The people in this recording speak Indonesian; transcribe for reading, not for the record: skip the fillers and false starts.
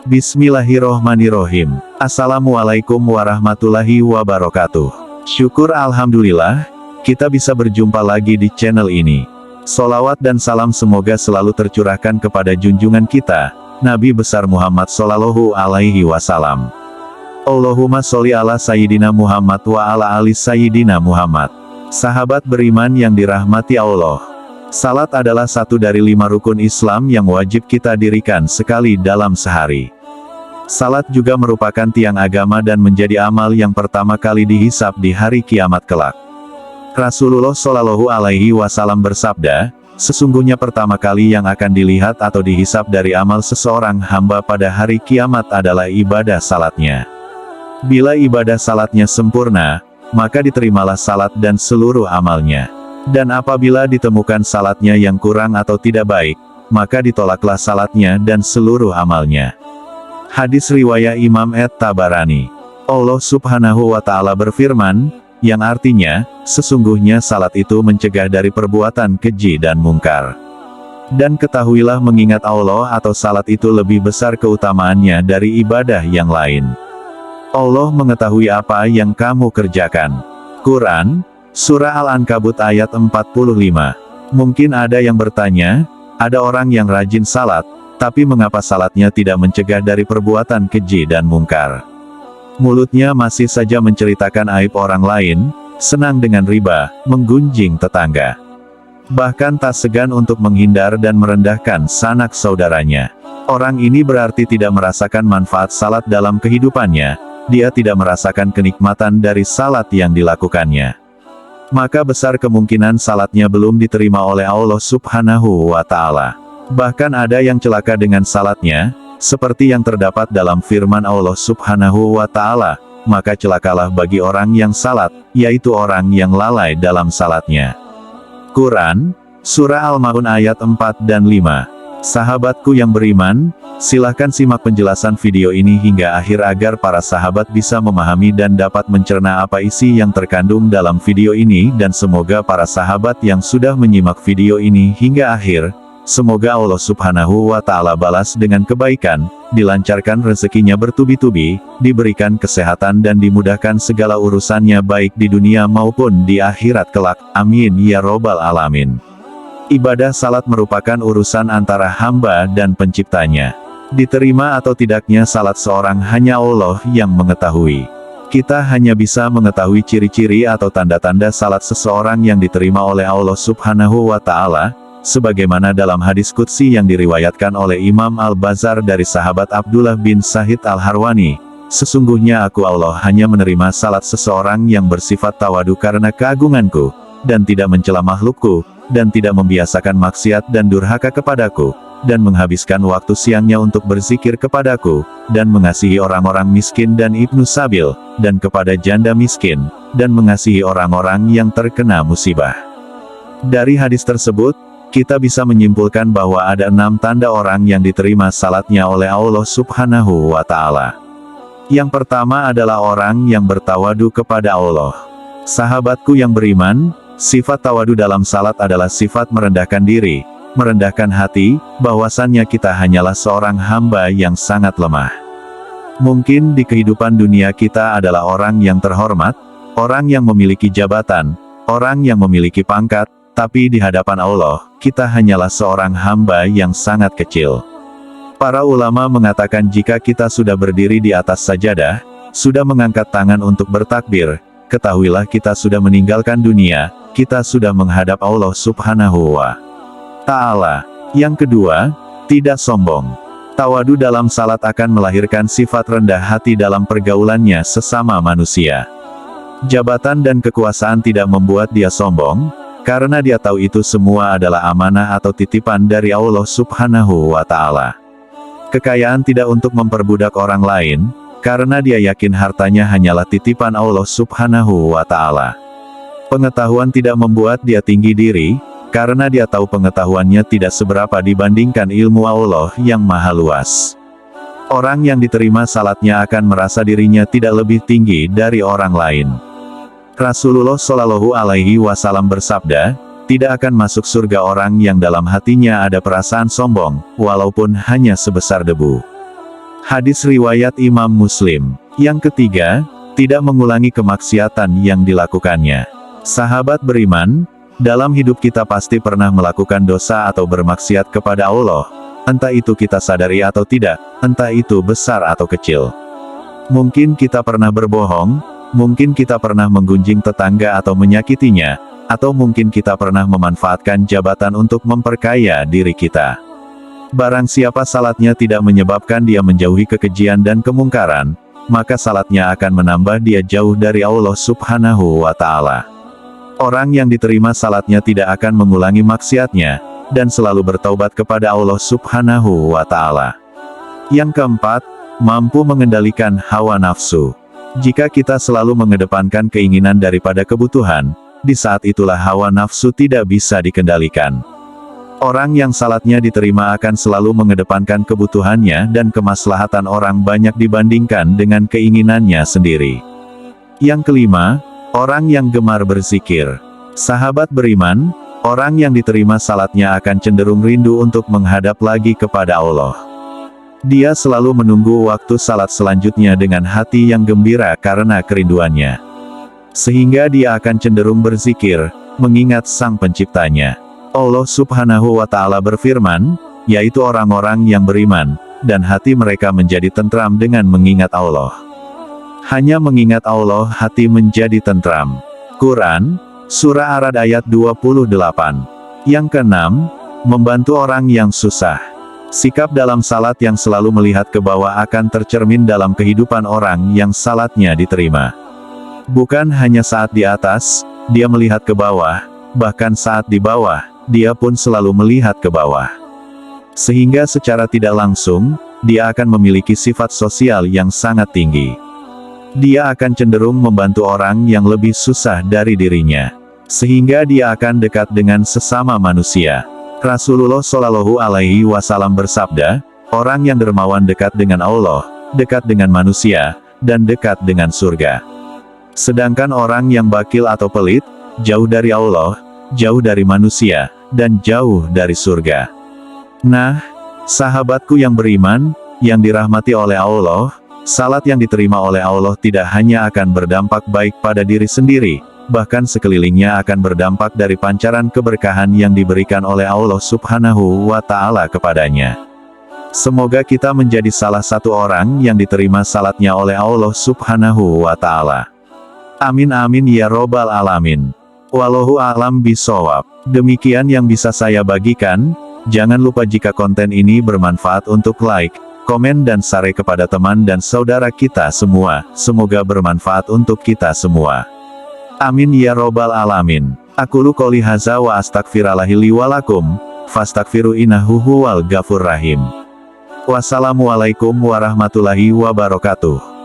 Bismillahirrohmanirrohim. Assalamualaikum warahmatullahi wabarakatuh. Syukur alhamdulillah, kita bisa berjumpa lagi di channel ini. Sholawat dan salam semoga selalu tercurahkan kepada junjungan kita, Nabi besar Muhammad Shallallahu Alaihi Wasallam. Allahumma sholli ala Sayyidina Muhammad wa ala ali Sayyidina Muhammad. Sahabat beriman yang dirahmati Allah. Salat adalah satu dari 5 rukun Islam yang wajib kita dirikan sekali dalam sehari. Salat juga merupakan tiang agama dan menjadi amal yang pertama kali dihisab di hari kiamat kelak. Rasulullah Shallallahu Alaihi Wasallam bersabda, sesungguhnya pertama kali yang akan dilihat atau dihisab dari amal seseorang hamba pada hari kiamat adalah ibadah salatnya. Bila ibadah salatnya sempurna, maka diterimalah salat dan seluruh amalnya. Dan apabila ditemukan salatnya yang kurang atau tidak baik, maka ditolaklah salatnya dan seluruh amalnya. Hadis riwayat Imam At-Tabarani. Allah Subhanahu wa Ta'ala berfirman, yang artinya, sesungguhnya salat itu mencegah dari perbuatan keji dan mungkar. Dan ketahuilah mengingat Allah atau salat itu lebih besar keutamaannya dari ibadah yang lain. Allah mengetahui apa yang kamu kerjakan. Quran, Surah Al-Ankabut ayat 45. Mungkin ada yang bertanya, ada orang yang rajin salat, tapi mengapa salatnya tidak mencegah dari perbuatan keji dan mungkar? Mulutnya masih saja menceritakan aib orang lain, senang dengan riba, menggunjing tetangga. Bahkan tak segan untuk menghindar dan merendahkan sanak saudaranya. Orang ini berarti tidak merasakan manfaat salat dalam kehidupannya, dia tidak merasakan kenikmatan dari salat yang dilakukannya. Maka besar kemungkinan salatnya belum diterima oleh Allah Subhanahu wa Ta'ala. Bahkan ada yang celaka dengan salatnya, seperti yang terdapat dalam firman Allah Subhanahu wa Ta'ala, maka celakalah bagi orang yang salat, yaitu orang yang lalai dalam salatnya. Quran, Surah Al-Ma'un ayat 4 dan 5. Sahabatku yang beriman, silahkan simak penjelasan video ini hingga akhir agar para sahabat bisa memahami dan dapat mencerna apa isi yang terkandung dalam video ini, dan semoga para sahabat yang sudah menyimak video ini hingga akhir, semoga Allah Subhanahu wa Ta'ala balas dengan kebaikan, dilancarkan rezekinya bertubi-tubi, diberikan kesehatan dan dimudahkan segala urusannya baik di dunia maupun di akhirat kelak. Amin ya robbal alamin. Ibadah salat merupakan urusan antara hamba dan penciptanya. Diterima atau tidaknya salat seorang hanya Allah yang mengetahui. Kita hanya bisa mengetahui ciri-ciri atau tanda-tanda salat seseorang yang diterima oleh Allah Subhanahu wa Ta'ala, sebagaimana dalam hadis qudsi yang diriwayatkan oleh Imam Al-Bazzar dari sahabat Abdullah bin Sahid Al-Harwani. Sesungguhnya aku Allah hanya menerima salat seseorang yang bersifat tawadu karena keagunganku, dan tidak mencela makhlukku, dan tidak membiasakan maksiat dan durhaka kepadaku, dan menghabiskan waktu siangnya untuk berzikir kepadaku, dan mengasihi orang-orang miskin dan ibnu sabil, dan kepada janda miskin, dan mengasihi orang-orang yang terkena musibah. Dari hadis tersebut, kita bisa menyimpulkan bahwa ada 6 tanda orang yang diterima salatnya oleh Allah Subhanahu wa Ta'ala. Yang pertama adalah orang yang bertawadu kepada Allah. Sahabatku yang beriman, sifat tawadu dalam salat adalah sifat merendahkan diri, merendahkan hati, bahwasannya kita hanyalah seorang hamba yang sangat lemah. Mungkin di kehidupan dunia kita adalah orang yang terhormat, orang yang memiliki jabatan, orang yang memiliki pangkat, tapi di hadapan Allah, kita hanyalah seorang hamba yang sangat kecil. Para ulama mengatakan jika kita sudah berdiri di atas sajadah, sudah mengangkat tangan untuk bertakbir, ketahuilah kita sudah meninggalkan dunia, kita sudah menghadap Allah Subhanahu wa Ta'ala. Yang kedua, tidak sombong. Tawadu dalam salat akan melahirkan sifat rendah hati dalam pergaulannya sesama manusia. Jabatan dan kekuasaan tidak membuat dia sombong, karena dia tahu itu semua adalah amanah atau titipan dari Allah Subhanahu wa Ta'ala. Kekayaan tidak untuk memperbudak orang lain, karena dia yakin hartanya hanyalah titipan Allah Subhanahu wa Ta'ala. Pengetahuan tidak membuat dia tinggi diri, karena dia tahu pengetahuannya tidak seberapa dibandingkan ilmu Allah yang maha luas. Orang yang diterima salatnya akan merasa dirinya tidak lebih tinggi dari orang lain. Rasulullah Shallallahu Alaihi Wasallam bersabda, tidak akan masuk surga orang yang dalam hatinya ada perasaan sombong, walaupun hanya sebesar debu. Hadis riwayat Imam Muslim. Yang ketiga, tidak mengulangi kemaksiatan yang dilakukannya. Sahabat beriman, dalam hidup kita pasti pernah melakukan dosa atau bermaksiat kepada Allah. Entah itu kita sadari atau tidak, entah itu besar atau kecil. Mungkin kita pernah berbohong, mungkin kita pernah menggunjing tetangga atau menyakitinya, atau mungkin kita pernah memanfaatkan jabatan untuk memperkaya diri kita. Barang siapa salatnya tidak menyebabkan dia menjauhi kekejian dan kemungkaran, maka salatnya akan menambah dia jauh dari Allah Subhanahu wa Ta'ala. Orang yang diterima salatnya tidak akan mengulangi maksiatnya, dan selalu bertaubat kepada Allah Subhanahu wa Ta'ala. Yang keempat, mampu mengendalikan hawa nafsu. Jika kita selalu mengedepankan keinginan daripada kebutuhan, di saat itulah hawa nafsu tidak bisa dikendalikan. Orang yang salatnya diterima akan selalu mengedepankan kebutuhannya dan kemaslahatan orang banyak dibandingkan dengan keinginannya sendiri. Yang kelima, orang yang gemar berzikir. Sahabat beriman, orang yang diterima salatnya akan cenderung rindu untuk menghadap lagi kepada Allah. Dia selalu menunggu waktu salat selanjutnya dengan hati yang gembira karena kerinduannya. Sehingga dia akan cenderung berzikir, mengingat Sang Penciptanya. Allah Subhanahu wa Ta'ala berfirman, yaitu orang-orang yang beriman, dan hati mereka menjadi tentram dengan mengingat Allah. Hanya mengingat Allah hati menjadi tentram. Quran, Surah Ar-Ra'd ayat 28. Yang keenam, membantu orang yang susah. Sikap dalam salat yang selalu melihat ke bawah akan tercermin dalam kehidupan orang yang salatnya diterima. Bukan hanya saat di atas, dia melihat ke bawah, bahkan saat di bawah, dia pun selalu melihat ke bawah. Sehingga secara tidak langsung, dia akan memiliki sifat sosial yang sangat tinggi. Dia akan cenderung membantu orang yang lebih susah dari dirinya. Sehingga dia akan dekat dengan sesama manusia. Rasulullah Shallallahu Alaihi Wasallam bersabda, orang yang dermawan dekat dengan Allah, dekat dengan manusia, dan dekat dengan surga. Sedangkan orang yang bakil atau pelit, jauh dari Allah, jauh dari manusia, dan jauh dari surga. Nah, sahabatku yang beriman, yang dirahmati oleh Allah, salat yang diterima oleh Allah tidak hanya akan berdampak baik pada diri sendiri, bahkan sekelilingnya akan berdampak dari pancaran keberkahan yang diberikan oleh Allah Subhanahu wa Ta'ala kepadanya. Semoga kita menjadi salah satu orang yang diterima salatnya oleh Allah Subhanahu wa Ta'ala. Amin amin ya robbal alamin. Wallahu a'lam bishawab. Demikian yang bisa saya bagikan. Jangan lupa jika konten ini bermanfaat untuk like, komen dan share kepada teman dan saudara kita semua. Semoga bermanfaat untuk kita semua. Amin ya robbal alamin. Aqulu qouli hadza wa astaghfirullahi li wa lakum, fastaghfiru innahu huwal ghafurur rahim. Wassalamualaikum warahmatullahi wabarakatuh.